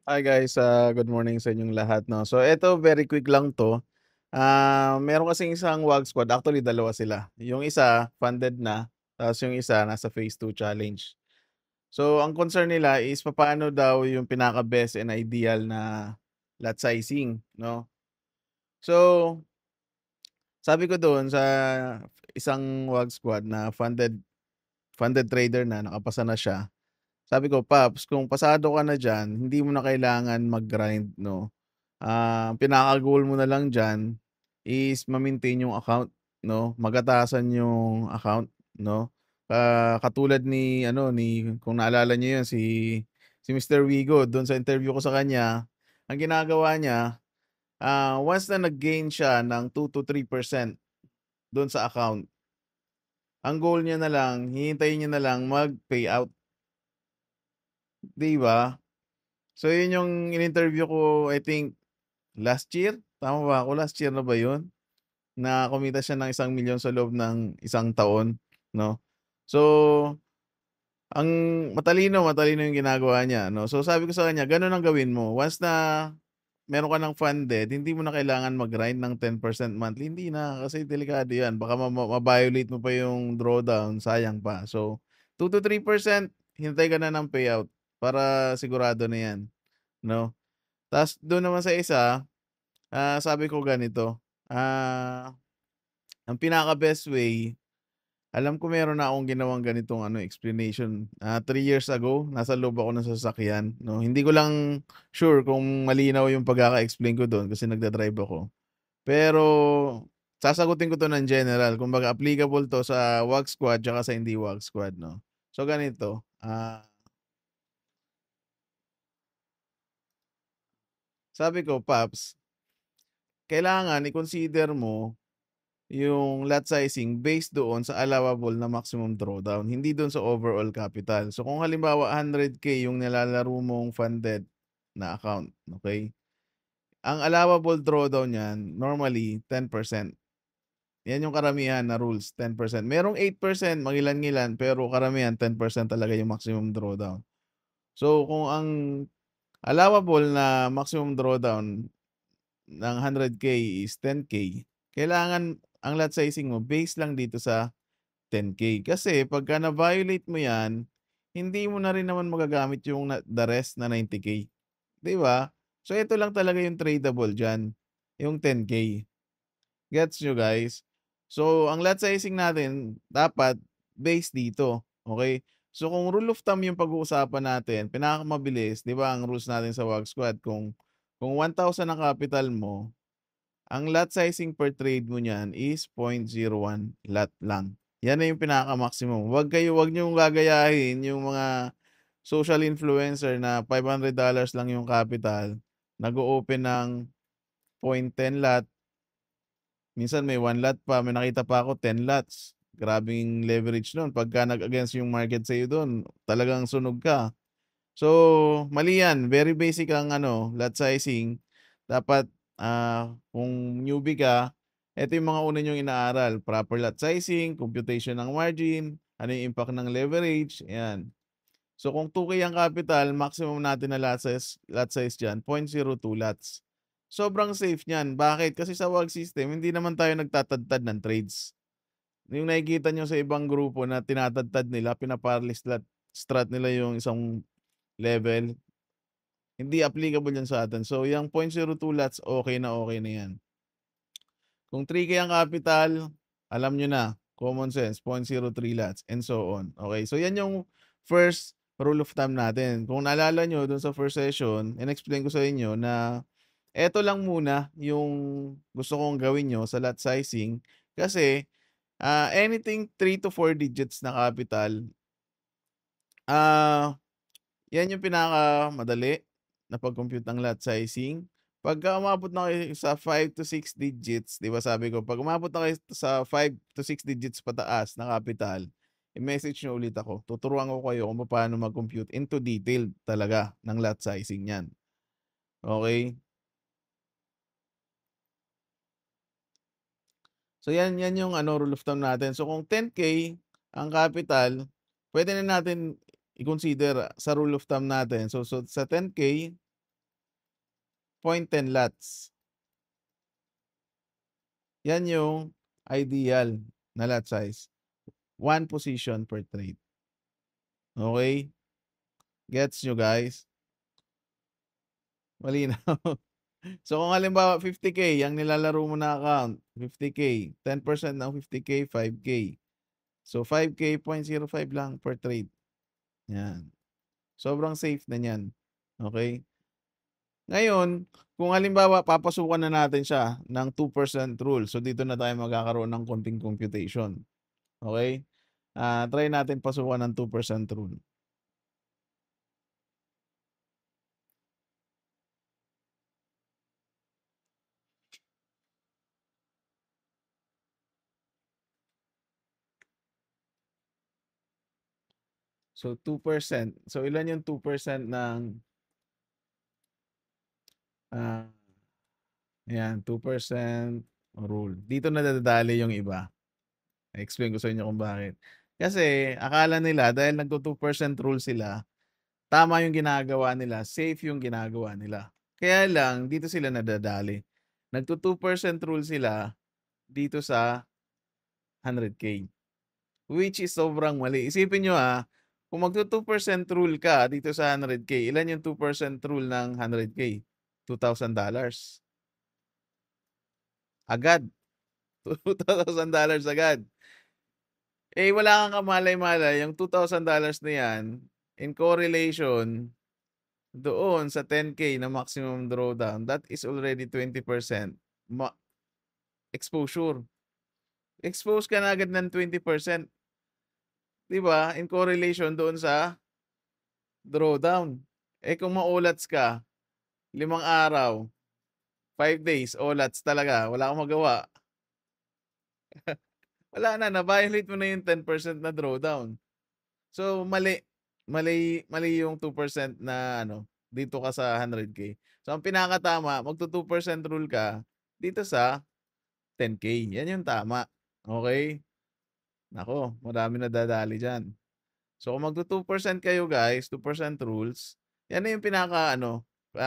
Hi guys, good morning sa inyong lahat 'no. So eto very quick lang 'to. Meron kasing isang WAG squad, actually dalawa sila. Yung isa funded na, tapos yung isa nasa phase 2 challenge. So ang concern nila is papaano daw yung pinaka-best and ideal na lot sizing 'no. So sabi ko doon sa isang WAG squad na funded funded trader na, nakapasa na siya. Sabi ko, "Paps, kung pasado ka na diyan, hindi mo na kailangan mag-grind 'no. Ang pinaka-goal mo na lang diyan is ma-maintain yung account 'no, magatasan yung account 'no." Katulad ni ano, ni kung naalala niyo yun si Mr. Wigo dun sa interview ko sa kanya, ang ginagawa niya, once na nag-gain siya ng 2 to 3% dun sa account, ang goal niya na lang, hihintayin niya na lang mag-payout, 'di ba? So yun yung in-interview ko, I think last year, tama ba ako? Last year na ba yun? Na kumita siya ng 1,000,000 sa loob ng isang taon 'no. So, ang matalino, matalino yung ginagawa niya 'no. So sabi ko sa kanya, "Ganun ang gawin mo, once na meron ka ng funded, hindi mo na kailangan mag-grind ng 10% monthly, hindi na, kasi delikado 'yan, baka ma-violate mo pa yung drawdown, sayang pa." So 2 to 3% hintay ka na ng payout para sigurado na 'yan 'no. Ta's dun naman sa isa, sabi ko ganito, ang pinaka-best way, alam ko meron na akong ginawang ganitong ano, explanation, 3 years ago, nasa loob ako ng sasakyan 'no. Hindi ko lang sure kung malinaw yung pagkaka-explain ko dun kasi nagda-drive ako. Pero sasagutin ko 'to ng general, kumbaga applicable 'to sa WAG squad tsaka sa hindi WAG squad 'no. So ganito, sabi ko, "Paps, kailangan i-consider mo yung lot sizing based doon sa allowable na maximum drawdown, hindi doon sa overall capital." So kung halimbawa 100K yung nilalaro mong funded na account, okay? Ang allowable drawdown niyan normally 10%. Yan yung karamihan na rules, 10%. Merong 8%, mangilan-ngilan, pero karamihan 10% talaga yung maximum drawdown. So kung ang allowable na maximum drawdown ng 100K is 10K, kailangan ang lot sizing mo base lang dito sa 10K. Kasi pagka na-violate mo 'yan, hindi mo na rin naman magagamit yung the rest na 90K, 'di ba? So ito lang talaga yung tradable diyan, yung 10K. Gets niyo, guys? So ang lot sizing natin dapat base dito, okay? So kung rule of thumb yung pag-uusapan natin, pinakamabilis, 'di ba, ang rules natin sa WAG squad, kung 1,000 ang capital mo, ang lot sizing per trade mo niyan is 0.01 lot lang. Yan na yung pinaka-maximum. Wag niyong gagayahin yung mga social influencer na $500 lang yung capital, nag-o-open ng 0.10 lot, minsan may 1 lot pa, may nakita pa ako 10 lots. Grabeng leverage nun, pagka nag-against yung market sa'yo dun, talagang sunog ka. So, mali yan, very basic ang ano, lot sizing. Dapat, kung newbie ka, eto yung mga una niyong inaaral, proper lot sizing, computation ng margin, ano yung impact ng leverage, ayan. So kung 2K ang capital, maximum natin na lot size diyan 0.02 lots. Sobrang safe niyan, bakit? Kasi sa WAG system hindi naman tayo nagtatadtad ng trades. Yung nakikita niyo sa ibang grupo na tinatadtad nila, pina-parallel strat nila yung isang level, hindi applicable yan sa atin. So yang 0.02 lots, okey na yan. Kung 3K ang capital, alam niyo na, common sense, 0.03 lots and so on. Okay, so yan yung first rule of thumb natin. Kung naalala niyo dun sa first session, in-explain ko sa inyo na eto lang muna yung gusto kong gawin niyo sa lot sizing kasi, anything 3 to 4 digits na capital, ah yan yung pinakamadali na pag-compute ng lot sizing. Pagka umabot na kayo sa 5 to 6 digits, 'di ba sabi ko, 'pag umabot na kayo sa 5 to 6 digits pataas na capital, i-message niyo ulit ako. Tuturuan ko kayo kung paano mag-compute into detail talaga ng lot sizing niyan, okey? So yan yung ano, rule of thumb natin. So kung 10K ang capital, puwede na natin i-consider sa rule of thumb natin. So sa 10K, 0.10 lots. Yan yung ideal na lot size. 1 position per trade. Okay? Gets nyo guys? Malinaw. So kung halimbawa 50K ang nilalaro mo na account, 50K, 10% ng 50K, 5K. So 5K, 0.05 lang per trade. Yan. Sobrang safe na yan. Okay? Ngayon, kung halimbawa papasukan na natin siya ng 2% rule. So dito na tayo magkakaroon ng konting computation. Okay? Try natin pasukan ng 2% rule. So 2%. So ilan yung 2% ng ayan, 2% rule. Dito na dadali yung iba. I-explain ko sa inyo kung bakit. Kasi akala nila dahil nagto 2% rule sila, tama yung ginagawa nila, safe yung ginagawa nila. Kaya lang dito sila nadadali. Nagto 2% rule sila dito sa 100K. Which is sobrang mali. Isipin nyo kung magto 2% rule ka dito sa 100K, ilan yung 2% rule ng 100K? $2,000. Agad. $2,000 agad. Eh, wala kang kamalay-malay, yung $2,000 na yan, in correlation doon sa 10K na maximum drawdown, that is already 20% exposure. Expose ka na agad ng 20%. Diba? In correlation doon sa drawdown. Eh, kung maulats ka, 5 araw, 5 days, ulats talaga, wala kang magawa. Wala na, na-violate mo na yung 10% na drawdown. So, mali yung 2% na dito ka sa 100K. So, ang pinakatama, magto 2% rule ka dito sa 10K. Yan yung tama. Okay? Nako, marami na dadali dyan. So, kung magto 2% kayo guys, 2% rules, yan na yung pinaka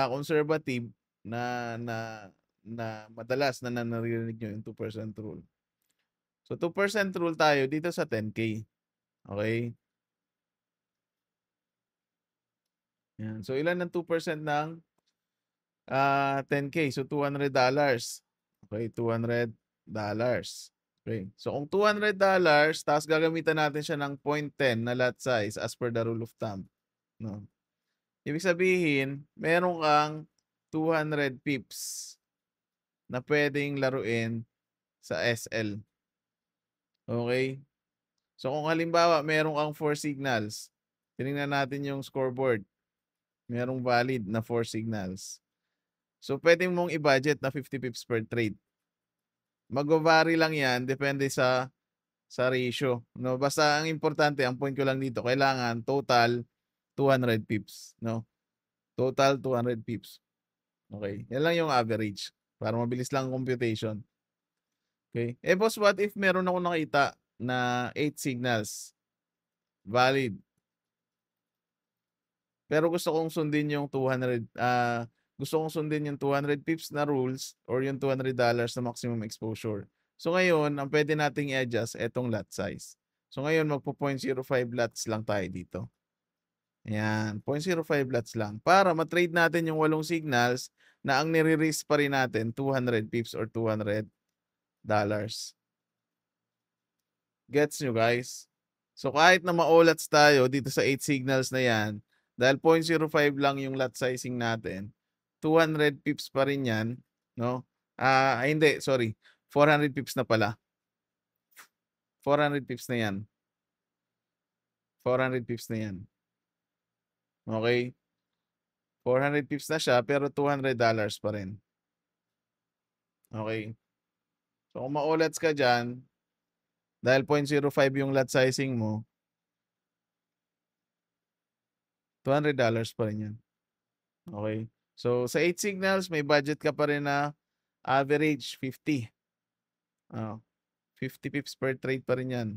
conservative na madalas na naririnig nyo yung 2% rule. So, 2% rule tayo dito sa 10K. Okay? Yan. So, ilan ng 2% ng 10K? So, $200. Okay, $200. Okay. So, kung $200, tapos gagamitan natin siya ng 0.10 na lot size as per the rule of thumb. No? Ibig sabihin, meron kang 200 pips na pwedeng laruin sa SL. Okay? So, kung halimbawa, meron kang 4 signals, tinignan natin yung scoreboard. Merong valid na 4 signals. So, pwedeng mong i-budget na 50 pips per trade. Mag-vary lang yan, depende sa ratio. No? Basta ang importante, ang point ko lang dito, kailangan total 200 pips. No? Total 200 pips. Okay. Yan lang yung average. Para mabilis lang ang computation. Okay. Eh, boss, what if meron ako nakita na 8 signals? Valid. Pero gusto kong sundin yung 200, gusto kong sundin yung 200 pips na rules or yung $200 na maximum exposure. So ngayon, ang pwede nating i-adjust etong lot size. So ngayon, magpo 0.05 lots lang tayo dito. Ayan, 0.05 lots lang. Para matrade natin yung 8 signals na ang nire-risk pa rin natin 200 pips or $200. Gets nyo guys? So kahit na maulats tayo dito sa 8 signals na yan, dahil 0.05 lang yung lot sizing natin, 200 pips pa rin yan, no? Hindi, sorry. 400 pips na pala. 400 pips na yan. 400 pips na yan. Okay? 400 pips na siya, pero $200 pa rin. Okay? So kung maulats ka dyan, dahil 0.05 yung lot sizing mo, $200 pa rin yan. Okay? So, sa 8 signals, may budget ka pa rin na average 50. 50 pips per trade pa rin yan.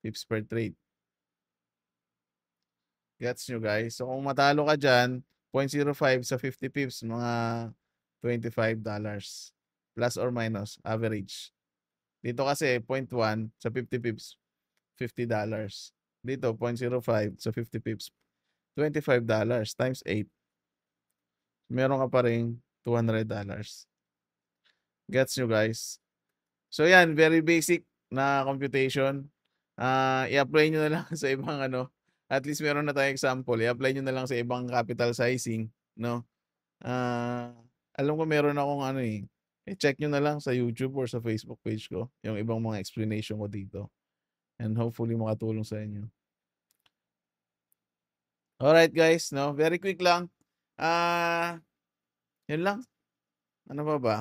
Pips per trade. Gets nyo guys? So, kung matalo ka dyan, 0.05 sa 50 pips, mga $25 plus or minus average. Dito kasi 0.1 sa 50 pips, $50. Dito 0.05 sa 50 pips, $25 times 8. Meron ka pa ring $200. Gets nyo guys? So yan, very basic na computation. I-apply nyo na lang sa ibang ano, at least meron na tayong example. I-apply nyo na lang sa ibang capital sizing, no? Alam ko meron akong ano eh. I-check nyo na lang sa YouTube or sa Facebook page ko yung ibang mga explanation ko dito. And hopefully makatulong sa inyo. Alright guys, no? Very quick lang. Yun lang. Ano pa ba?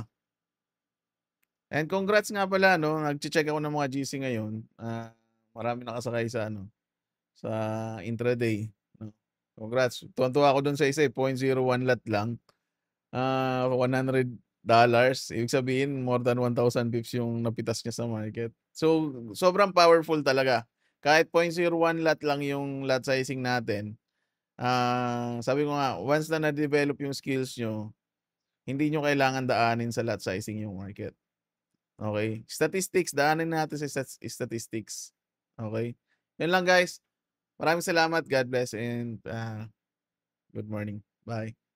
And congrats nga pala, no? Nag-check ako ng mga GC ngayon. Marami nakasakay sa ano, sa intraday. No? Congrats. Tuwan-tuwa ako dun sa isa, 0.01 lot lang. $100. Ibig sabihin, more than 1,000 pips yung napitas niya sa market. So, sobrang powerful talaga. Kahit 0.01 lot lang yung lot sizing natin. Sabi ko nga, once na na-develop yung skills nyo, hindi nyo kailangan daanin sa lot sizing yung market. Okay? Statistics, daanin natin sa statistics. Okay? Yun lang guys. Maraming salamat. God bless and good morning. Bye.